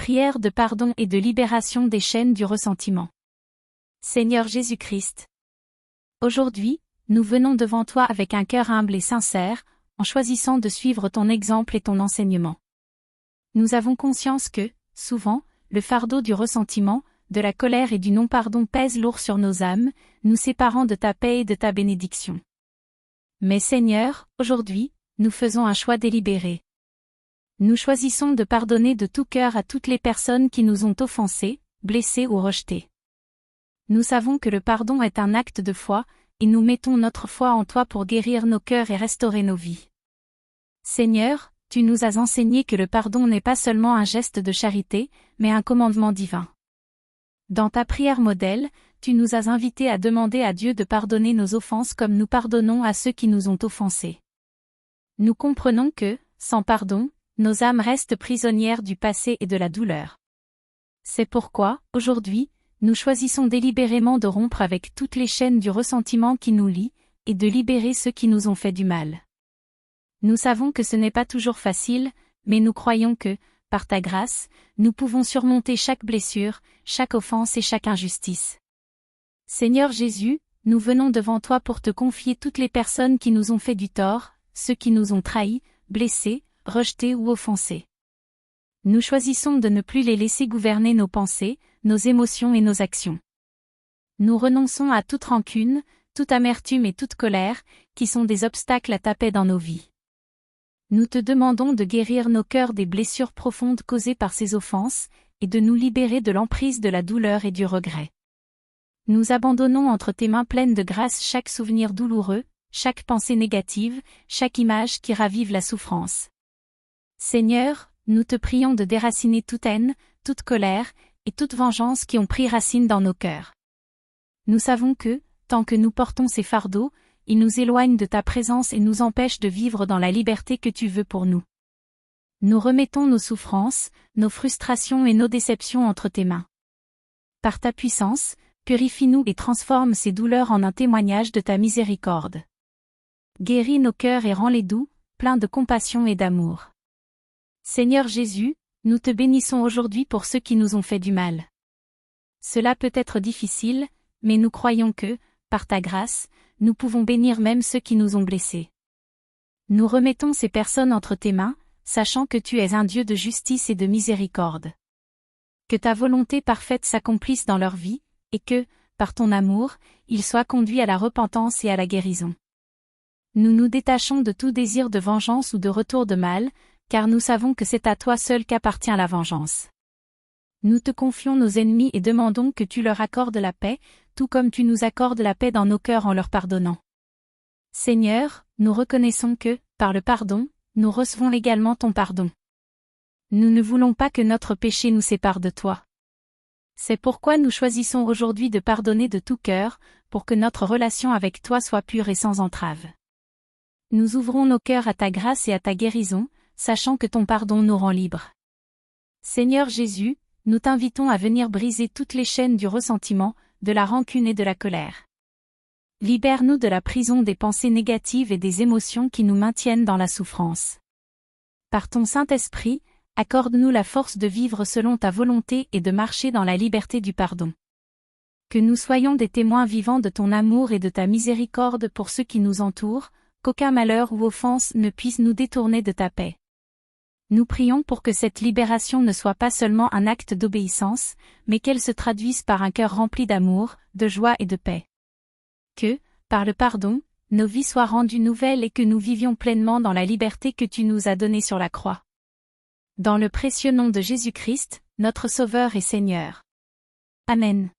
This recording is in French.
Prière de pardon et de libération des chaînes du ressentiment. Seigneur Jésus-Christ. Aujourd'hui, nous venons devant toi avec un cœur humble et sincère, en choisissant de suivre ton exemple et ton enseignement. Nous avons conscience que, souvent, le fardeau du ressentiment, de la colère et du non-pardon pèse lourd sur nos âmes, nous séparant de ta paix et de ta bénédiction. Mais Seigneur, aujourd'hui, nous faisons un choix délibéré. Nous choisissons de pardonner de tout cœur à toutes les personnes qui nous ont offensés, blessés ou rejetés. Nous savons que le pardon est un acte de foi, et nous mettons notre foi en toi pour guérir nos cœurs et restaurer nos vies. Seigneur, tu nous as enseigné que le pardon n'est pas seulement un geste de charité, mais un commandement divin. Dans ta prière modèle, tu nous as invités à demander à Dieu de pardonner nos offenses comme nous pardonnons à ceux qui nous ont offensés. Nous comprenons que, sans pardon, nos âmes restent prisonnières du passé et de la douleur. C'est pourquoi, aujourd'hui, nous choisissons délibérément de rompre avec toutes les chaînes du ressentiment qui nous lient, et de libérer ceux qui nous ont fait du mal. Nous savons que ce n'est pas toujours facile, mais nous croyons que, par ta grâce, nous pouvons surmonter chaque blessure, chaque offense et chaque injustice. Seigneur Jésus, nous venons devant toi pour te confier toutes les personnes qui nous ont fait du tort, ceux qui nous ont trahis, blessés, rejetés ou offensés. Nous choisissons de ne plus les laisser gouverner nos pensées, nos émotions et nos actions. Nous renonçons à toute rancune, toute amertume et toute colère, qui sont des obstacles à ta paix dans nos vies. Nous te demandons de guérir nos cœurs des blessures profondes causées par ces offenses, et de nous libérer de l'emprise de la douleur et du regret. Nous abandonnons entre tes mains pleines de grâce chaque souvenir douloureux, chaque pensée négative, chaque image qui ravive la souffrance. Seigneur, nous te prions de déraciner toute haine, toute colère, et toute vengeance qui ont pris racine dans nos cœurs. Nous savons que, tant que nous portons ces fardeaux, ils nous éloignent de ta présence et nous empêchent de vivre dans la liberté que tu veux pour nous. Nous remettons nos souffrances, nos frustrations et nos déceptions entre tes mains. Par ta puissance, purifie-nous et transforme ces douleurs en un témoignage de ta miséricorde. Guéris nos cœurs et rends-les doux, pleins de compassion et d'amour. Seigneur Jésus, nous te bénissons aujourd'hui pour ceux qui nous ont fait du mal. Cela peut être difficile, mais nous croyons que, par ta grâce, nous pouvons bénir même ceux qui nous ont blessés. Nous remettons ces personnes entre tes mains, sachant que tu es un Dieu de justice et de miséricorde. Que ta volonté parfaite s'accomplisse dans leur vie, et que, par ton amour, ils soient conduits à la repentance et à la guérison. Nous nous détachons de tout désir de vengeance ou de retour de mal, car nous savons que c'est à toi seul qu'appartient la vengeance. Nous te confions nos ennemis et demandons que tu leur accordes la paix, tout comme tu nous accordes la paix dans nos cœurs en leur pardonnant. Seigneur, nous reconnaissons que, par le pardon, nous recevons également ton pardon. Nous ne voulons pas que notre péché nous sépare de toi. C'est pourquoi nous choisissons aujourd'hui de pardonner de tout cœur, pour que notre relation avec toi soit pure et sans entrave. Nous ouvrons nos cœurs à ta grâce et à ta guérison, sachant que ton pardon nous rend libres. Seigneur Jésus, nous t'invitons à venir briser toutes les chaînes du ressentiment, de la rancune et de la colère. Libère-nous de la prison des pensées négatives et des émotions qui nous maintiennent dans la souffrance. Par ton Saint-Esprit, accorde-nous la force de vivre selon ta volonté et de marcher dans la liberté du pardon. Que nous soyons des témoins vivants de ton amour et de ta miséricorde pour ceux qui nous entourent, qu'aucun malheur ou offense ne puisse nous détourner de ta paix. Nous prions pour que cette libération ne soit pas seulement un acte d'obéissance, mais qu'elle se traduise par un cœur rempli d'amour, de joie et de paix. Que, par le pardon, nos vies soient rendues nouvelles et que nous vivions pleinement dans la liberté que tu nous as donnée sur la croix. Dans le précieux nom de Jésus-Christ, notre Sauveur et Seigneur. Amen.